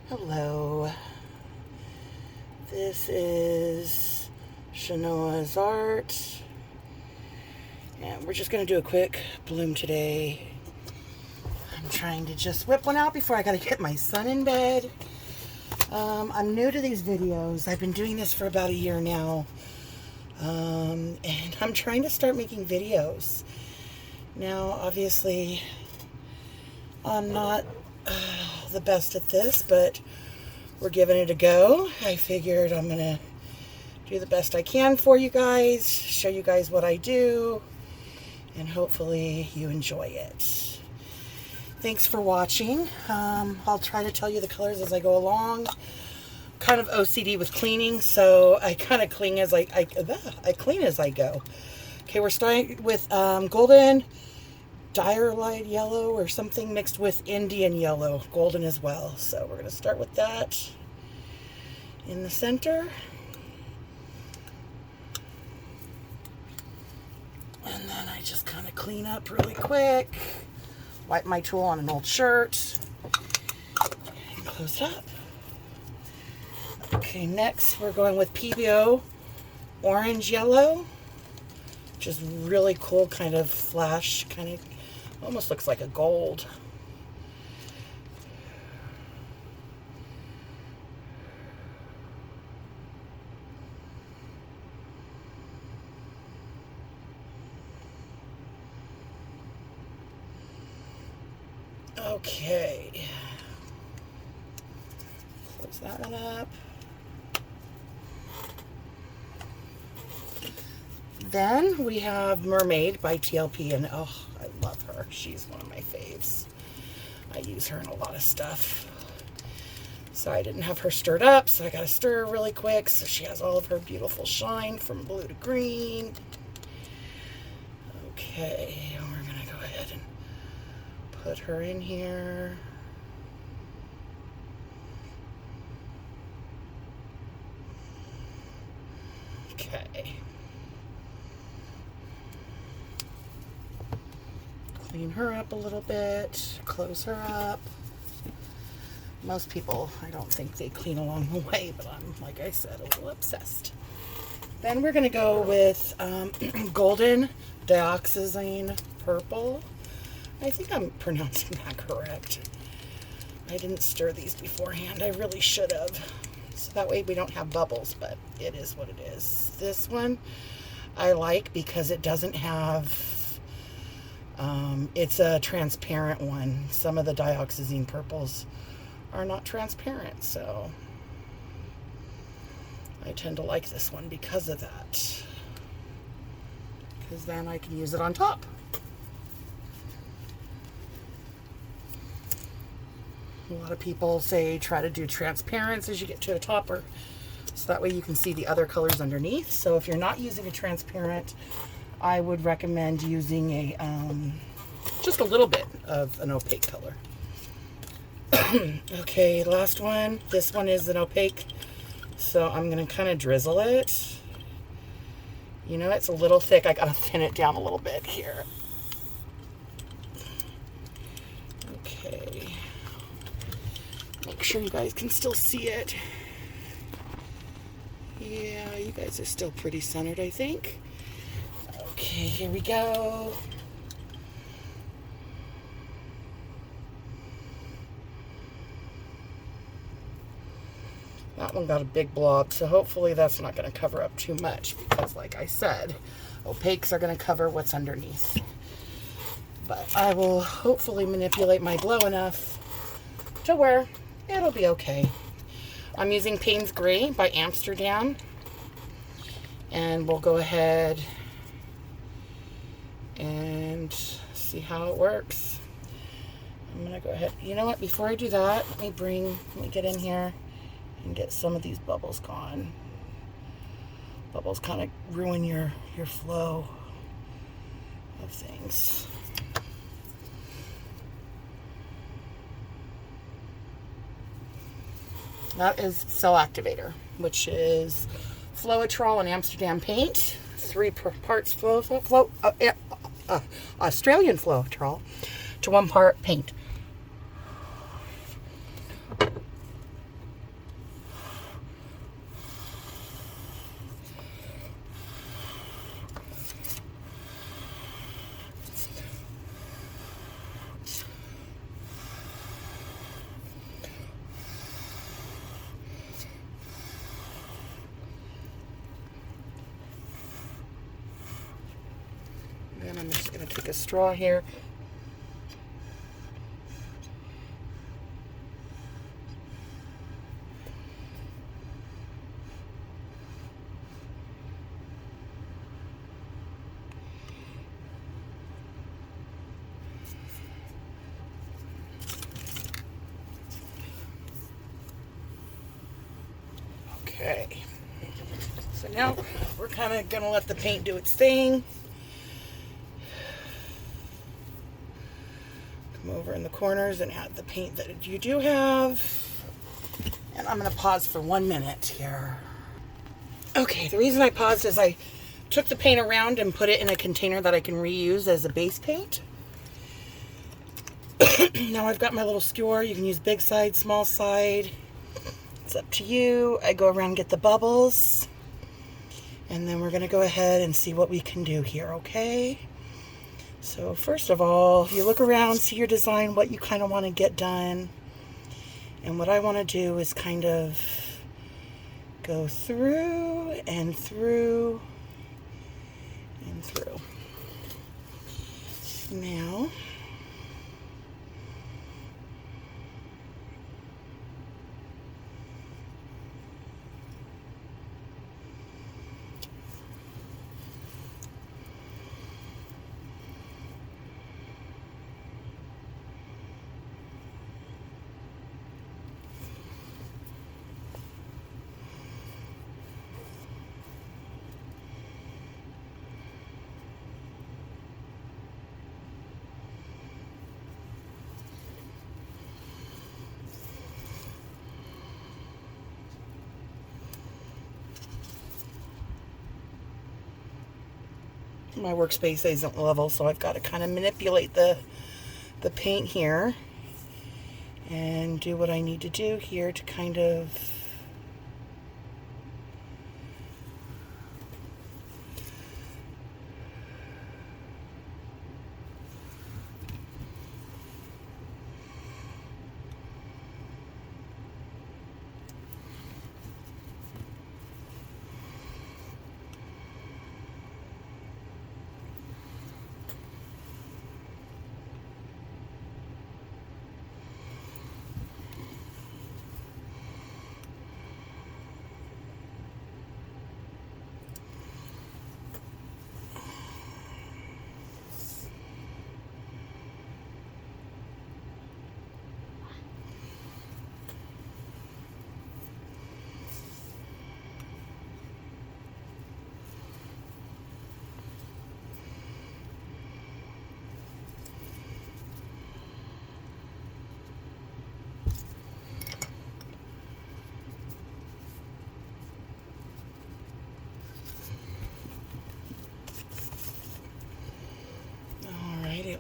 Hello, this is Shanoa's art, and we're just going to do a quick bloom today. I'm trying to just whip one out before I got to get my son in bed. I'm new to these videos. I've been doing this for about a year now, and I'm trying to start making videos. Now, obviously, I'm not the best at this, but we're giving it a go. I figured I'm gonna do the best I can for you guys, show you guys what I do, and hopefully you enjoy it. Thanks for watching. I'll try to tell you the colors as I go along. Kind of OCD with cleaning, so I kind of clean as I clean as I go. Okay, we're starting with golden acyrlic yellow or something mixed with Indian yellow, golden as well. So we're going to start with that in the center. And then I just kind of clean up really quick. Wipe my tool on an old shirt. And close it up. Okay, next we're going with PBO orange yellow. Which is really cool, kind of flash, kind of almost looks like a gold. Okay. Close that one up. Then we have Mermaid by TLP, and oh, I love her. She's one of my faves. I use her in a lot of stuff. So I didn't have her stirred up, so I got to stir her really quick so she has all of her beautiful shine from blue to green. Okay, we're going to go ahead and put her in here. Okay. Clean her up a little bit, close her up. Most people, I don't think they clean along the way, but I'm, like I said, a little obsessed. Then we're going to go with golden dioxazine purple. I think I'm pronouncing that correct. I didn't stir these beforehand. I really should have. So that way we don't have bubbles, but it is what it is. This one I like because it doesn't have... it's a transparent one. Some of the dioxazine purples are not transparent, so I tend to like this one because of that. Because then I can use it on top. A lot of people say try to do transparents as you get to the top, or so that way you can see the other colors underneath. So if you're not using a transparent, I would recommend using a just a little bit of an opaque color. Okay, last one. This one is an opaque, so I'm going to kind of drizzle it. You know, it's a little thick. I got to thin it down a little bit here. Okay. Make sure you guys can still see it. Yeah, you guys are still pretty centered, I think. Okay, here we go. That one got a big blob, so hopefully that's not going to cover up too much because, like I said, opaques are going to cover what's underneath. But I will hopefully manipulate my glow enough to where it'll be okay. I'm using Payne's Gray by Amsterdam, and we'll go ahead and see how it works. I'm going to go ahead. You know what? Before I do that, let me get in here and get some of these bubbles gone. Bubbles kind of ruin your flow of things. That is Cell Activator, which is Floetrol and Amsterdam paint. 3 parts Australian Floetrol to 1 part paint. take a straw here. Okay, so now we're kind of going to let the paint do its thing. Come over in the corners and add the paint that you do have. And I'm going to pause for 1 minute here. Okay, the reason I paused is I took the paint around and put it in a container that I can reuse as a base paint. Now I've got my little skewer. You can use big side, small side. It's up to you. I go around and get the bubbles. And then we're going to go ahead and see what we can do here, okay? So first of all, you look around, see your design, what you kind of want to get done. And what I want to do is kind of go through and through and through. Now, my workspace isn't level, so I've got to kind of manipulate the paint here and do what I need to do here to kind of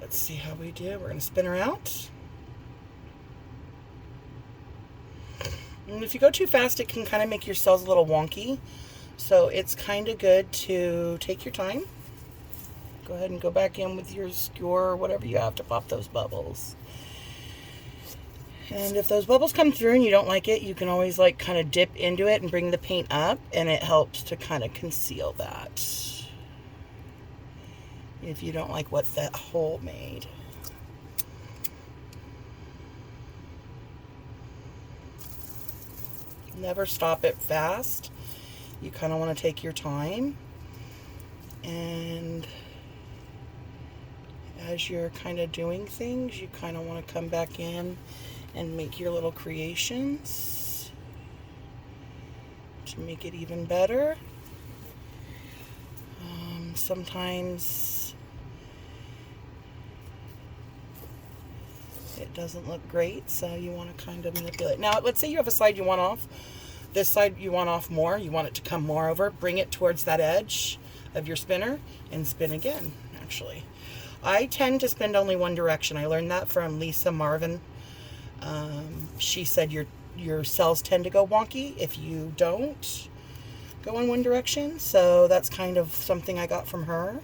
let's see how we do. We're going to spin her out. And if you go too fast, it can kind of make your cells a little wonky. So it's kind of good to take your time. Go ahead and go back in with your skewer or whatever you have to pop those bubbles. And if those bubbles come through and you don't like it, you can always like kind of dip into it and bring the paint up, and it helps to kind of conceal that if you don't like what that hole made. Never stop it fast. You kind of want to take your time, and as you're kind of doing things, you kind of want to come back in and make your little creations to make it even better. Sometimes it doesn't look great, so you want to kind of manipulate. Now, let's say you have a side you want off. This side you want off more. You want it to come more over. Bring it towards that edge of your spinner and spin again, actually. I tend to spin only one direction. I learned that from Lisa Marvin. She said your cells tend to go wonky if you don't go in one direction. So that's kind of something I got from her.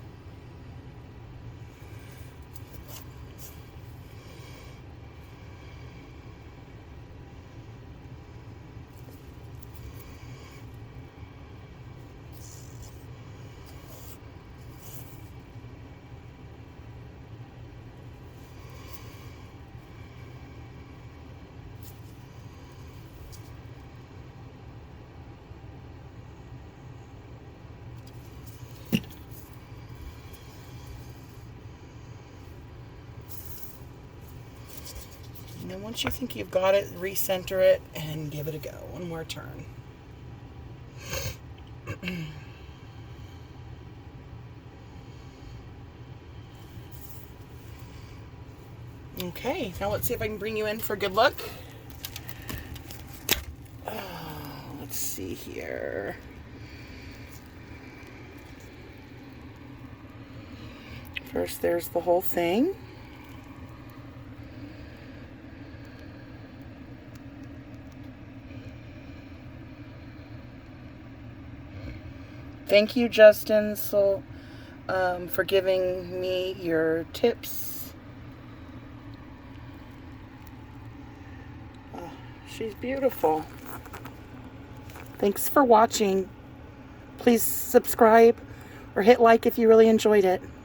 then once you think you've got it, recenter it and give it a go. One more turn. Okay, now let's see if I can bring you in for a good look. Let's see here. First, there's the whole thing. Thank you, Justin, for giving me your tips. Oh, she's beautiful. Thanks for watching. Please subscribe or hit like if you really enjoyed it.